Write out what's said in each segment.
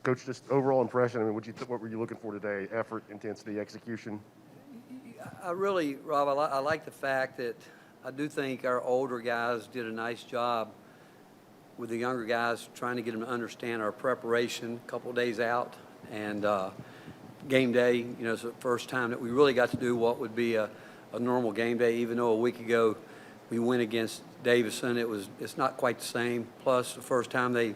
Coach, just overall impression. I mean, what were you looking for today? Effort, intensity, execution. I really, Rob, I like the fact that I do think our older guys did a nice job with the younger guys, trying to get them to understand our preparation a couple of days out. And game day, it's the first time that we really got to do what would be a normal game day, even though a week ago we went against Davison. It's not quite the same. Plus, the first time they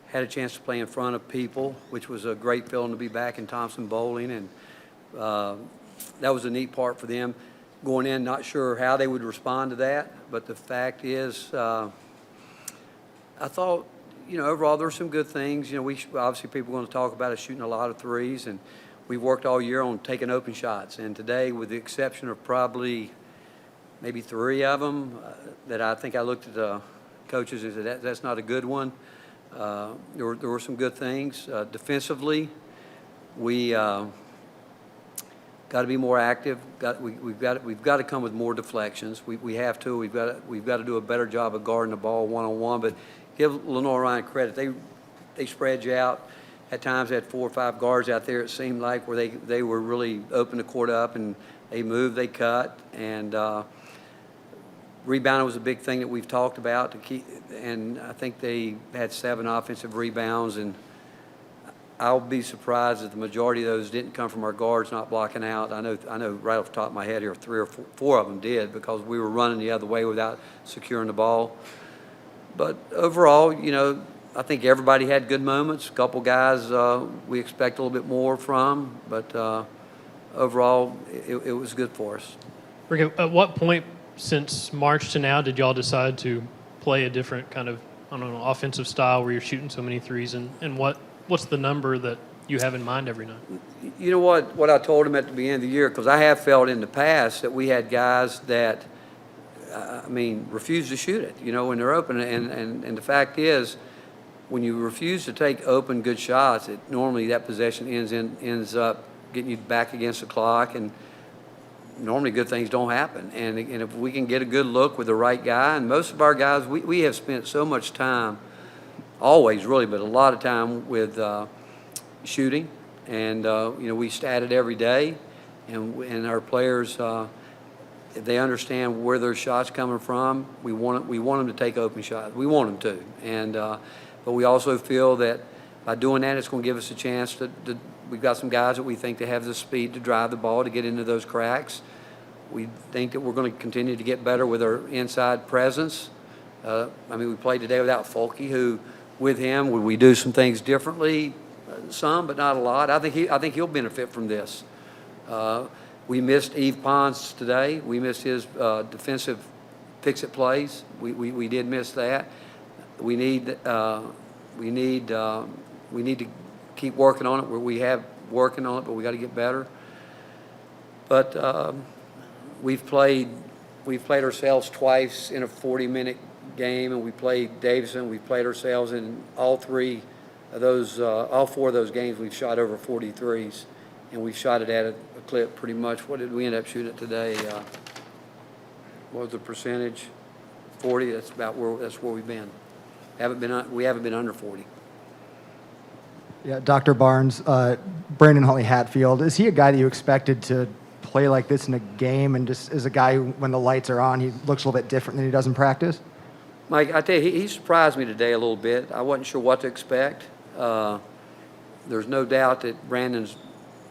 had a chance to play in front of people, which was a great feeling to be back in Thompson Bowling. And that was a neat part for them. Going in, not sure how they would respond to that, but the fact is, I thought, overall there were some good things. We obviously people are going to talk about us shooting a lot of threes, and we've worked all year on taking open shots. And today, with the exception of probably maybe 3 of them, that I think I looked at the coaches and said that's not a good one. There were some good things defensively. We got to be more active. We've got to come with more deflections. We have to. We've got to do a better job of guarding the ball one-on-one. But give Lenoir-Rhyne credit. They spread you out. At times they had 4 or 5 guards out there. It seemed like where they were really open the court up, and they moved, they cut, and rebounding was a big thing that we've talked about to keep. And I think they had 7 offensive rebounds, and I'll be surprised if the majority of those didn't come from our guards not blocking out. I know right off the top of my head here, 3 or 4 of them did, because we were running the other way without securing the ball. But overall, I think everybody had good moments. A couple guys we expect a little bit more from, but overall, it was good for us. Rick, at what point since March to now did y'all decide to play a different kind of, offensive style where you're shooting so many threes, and what's the number that you have in mind every night? You know what I told him at the beginning of the year, because I have felt in the past that we had guys that, refuse to shoot it, when they're open. And the fact is, when you refuse to take open good shots, normally that possession ends up getting you back against the clock, and normally good things don't happen. And if we can get a good look with the right guy, and most of our guys, we have spent so much time, always really, but a lot of time with shooting, and we stat it every day, and our players, if they understand where their shots coming from, we want them to take open shots. We want them to, and but we also feel that by doing that, it's going to give us a chance to. We've got some guys that we think they have the speed to drive the ball to get into those cracks. We think that we're going to continue to get better with our inside presence. We played today without Folke, who, with him, would we do some things differently? Some, but not a lot. I think he'll benefit from this. We missed Yves Pons today. We missed his defensive fix-it plays. We did miss that. We need to keep working on it. We have working on it, but we got to get better. But we've played ourselves twice in a 40-minute game, and we played Davison. We played ourselves in all 4 of those games. We've shot over 43s, and we've shot it at a clip pretty much. What did we end up shooting today? What was the percentage? 40. That's where we've been. We haven't been under 40. Yeah, Dr. Barnes, Brandon Huntley Hatfield, is he a guy that you expected to play like this in a game, and just as a guy who, when the lights are on, he looks a little bit different than he does in practice? Mike, I tell you, he surprised me today a little bit. I wasn't sure what to expect. There's no doubt that Brandon's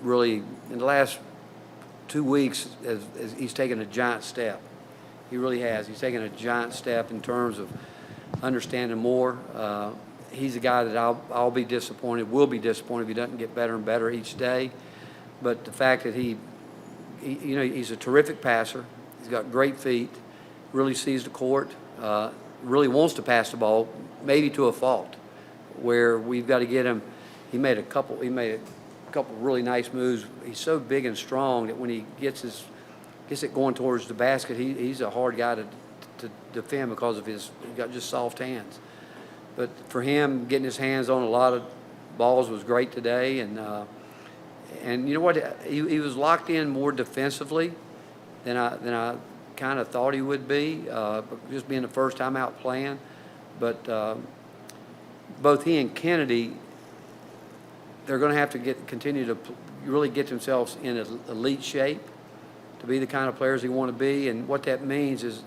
really, in the last 2 weeks, he's taken a giant step. He really has. He's taken a giant step in terms of understanding more. He's a guy that I'll be disappointed, will be disappointed if he doesn't get better and better each day. But the fact that he's a terrific passer. He's got great feet, really sees the court, really wants to pass the ball, maybe to a fault, where we've got to get him. He made a couple really nice moves. He's so big and strong that when he gets it going towards the basket, he's a hard guy to defend because of he's got just soft hands. But for him, getting his hands on a lot of balls was great today, and you know what? He was locked in more defensively than I kind of thought he would be, just being the first time out playing. But both he and Kennedy they're going to have to continue to really get themselves in elite shape to be the kind of players they want to be. And what that means is,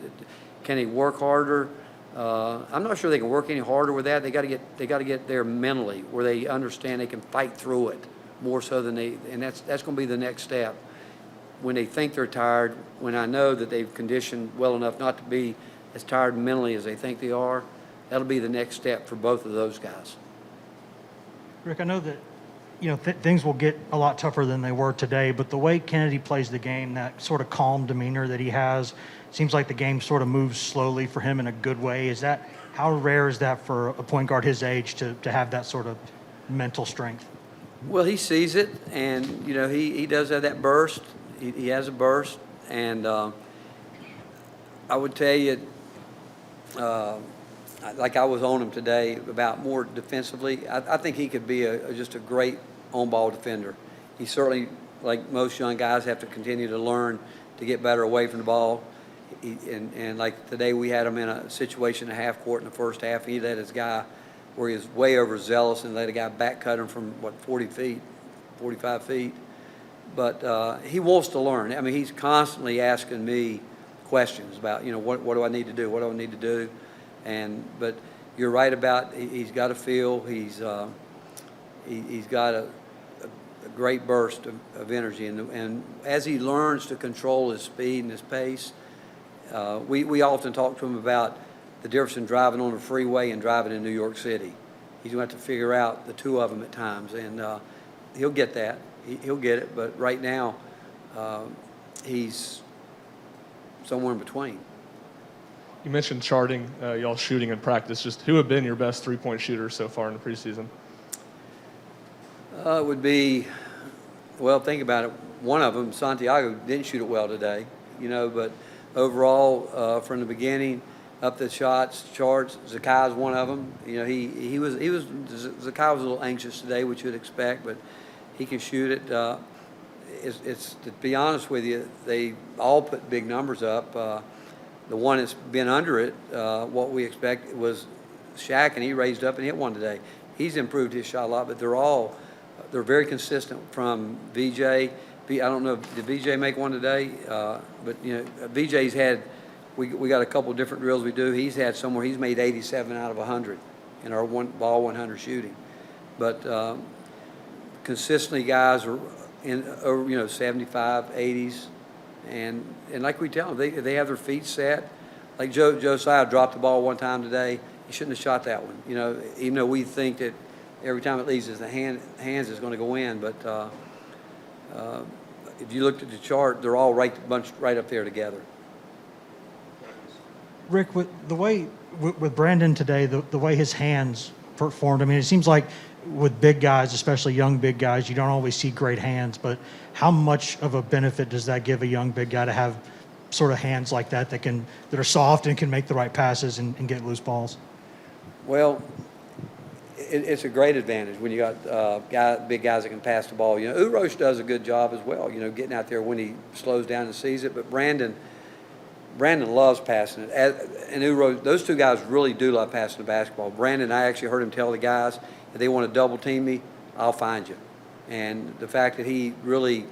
can they work harder? I'm not sure they can work any harder with that. They got to get there mentally, where they understand they can fight through it more so than and that's going to be the next step. When they think they're tired, when I know that they've conditioned well enough not to be as tired mentally as they think they are, that'll be the next step for both of those guys. Rick, I know that, things will get a lot tougher than they were today, but the way Kennedy plays the game, that sort of calm demeanor that he has, seems like the game sort of moves slowly for him in a good way. How rare is that for a point guard his age to have that sort of mental strength? Well, he sees it, and, he does have that burst. He has a burst, and I would tell you, like I was on him today about more defensively, I think he could be just a great on-ball defender. He certainly, like most young guys, have to continue to learn to get better away from the ball. And like today, we had him in a situation in the half court in the first half. He let his guy, where he was way overzealous, and let a guy back cut him from, 40 feet, 45 feet. But he wants to learn. I mean, he's constantly asking me questions about, what do I need to do? What do I need to do? But you're right about he's got a feel. He's got a great burst of energy, and as he learns to control his speed and his pace, we often talk to him about the difference in driving on the freeway and driving in New York City. He's going to have to figure out the two of them at times, and he'll get that. He'll get it, but right now he's somewhere in between. You mentioned charting y'all shooting in practice. Just who have been your best three-point shooters so far in the preseason? It would be, well, think about it. One of them, Santiago, didn't shoot it well today, but overall, from the beginning up the charts, Zakai's one of them. Zakai was a little anxious today, which you'd expect, but he can shoot it. It's to be honest with you, they all put big numbers up. The one that's been under it, what we expect was Shaq, and he raised up and hit one today. He's improved his shot a lot, but they're very consistent from VJ. I don't know, did VJ make one today? But VJ's had, we got a couple of different drills we do. He's had somewhere, he's made 87 out of 100 in our ball 100 shooting. But consistently guys are in over 75, 80s. And like we tell them, they have their feet set. Like Josiah dropped the ball one time today. He shouldn't have shot that one. Even though we think that every time it leaves his hands is going to go in. But if you looked at the chart, they're all bunched right up there together. Rick, with the way with Brandon today, the way his hands performed, I mean, it seems like with big guys, especially young big guys, you don't always see great hands, but how much of a benefit does that give a young big guy to have sort of hands like that that are soft and can make the right passes and get loose balls? Well, it's a great advantage when you got big guys that can pass the ball. Urosh does a good job as well, getting out there when he slows down and sees it, but Brandon loves passing it. And Urosh, those two guys really do love passing the basketball. Brandon, I actually heard him tell the guys, if they want to double team me, I'll find you. And the fact that he really,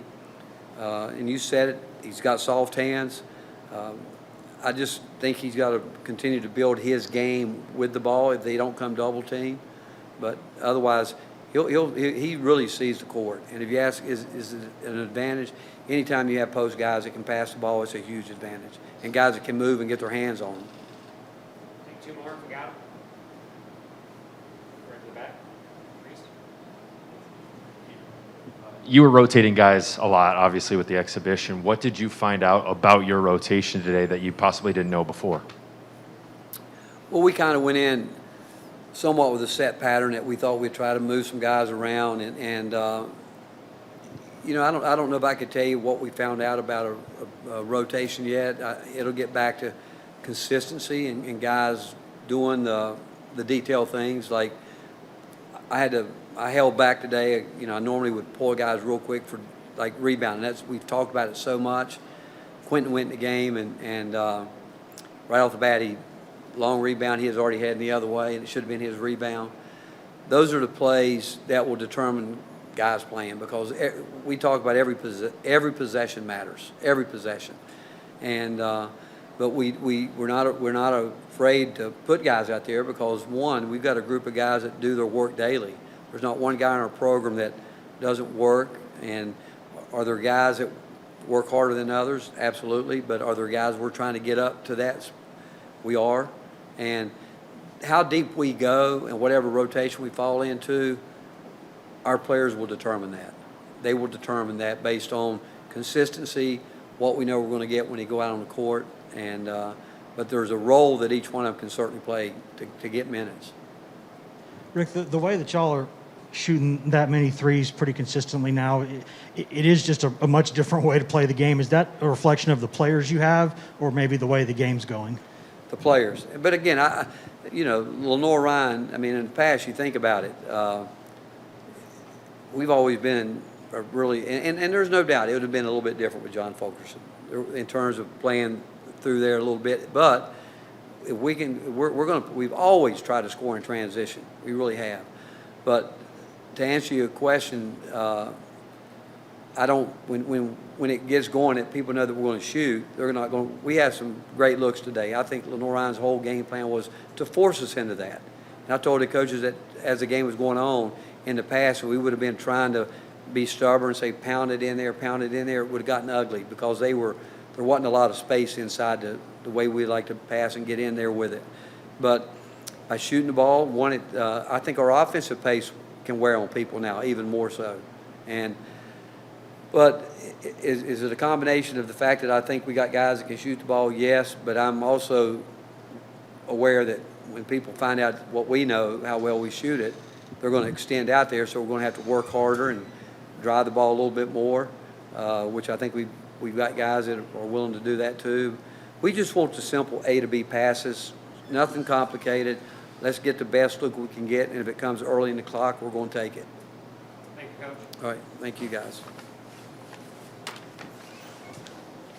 and you said it, he's got soft hands. I just think he's got to continue to build his game with the ball if they don't come double team. But otherwise, he really sees the court. And if you ask, is it an advantage? Anytime you have post guys that can pass the ball, it's a huge advantage. And guys that can move and get their hands on them. Take two more if we got them. Right to the back. Priest. You were rotating guys a lot, obviously, with the exhibition. What did you find out about your rotation today that you possibly didn't know before? Well, we kind of went in somewhat with a set pattern that we thought we'd try to move some guys around. And I don't know if I could tell you what we found out about a rotation yet. It'll get back to consistency and guys doing the detailed things. Like I held back today. I normally would pull guys real quick for like rebounding. We've talked about it so much. Quentin went in the game and right off the bat long rebound he has already had in the other way, and it should have been his rebound. Those are the plays that will determine guys playing because we talk about every possession matters, every possession. And, but we're not afraid to put guys out there because, one, we've got a group of guys that do their work daily. There's not one guy in our program that doesn't work. And are there guys that work harder than others? Absolutely. But are there guys we're trying to get up to that? We are. And how deep we go and whatever rotation we fall into, our players will determine that. They will determine that based on consistency, what we know we're going to get when they go out on the court. And but there's a role that each one of them can certainly play to get minutes. Rick, the way that y'all are shooting that many threes pretty consistently now, it is just a much different way to play the game. Is that a reflection of the players you have or maybe the way the game's going? The players. But again, Lenoir-Rhyne, I mean, in the past, you think about it, we've always been really, and there's no doubt it would have been a little bit different with John Fulkerson in terms of playing through there a little bit. But if we can, we've always tried to score in transition. We really have. But to answer your question, I don't. When it gets going, that people know that we're going to shoot. They're not going. We had some great looks today. I think Lenoir-Rhyne's whole game plan was to force us into that. And I told the coaches that as the game was going on in the past, we would have been trying to be stubborn and say pound it in there, pound it in there. It would have gotten ugly because there wasn't a lot of space inside the way we like to pass and get in there with it. But by shooting the ball, I think our offensive pace can wear on people now even more so. But is it a combination of the fact that I think we got guys that can shoot the ball? Yes, but I'm also aware that when people find out what we know, how well we shoot it, they're going to extend out there, so we're going to have to work harder and drive the ball a little bit more, which I think we've got guys that are willing to do that too. We just want the simple A to B passes, nothing complicated. Let's get the best look we can get, and if it comes early in the clock, we're going to take it. Thank you, Coach. All right, thank you guys.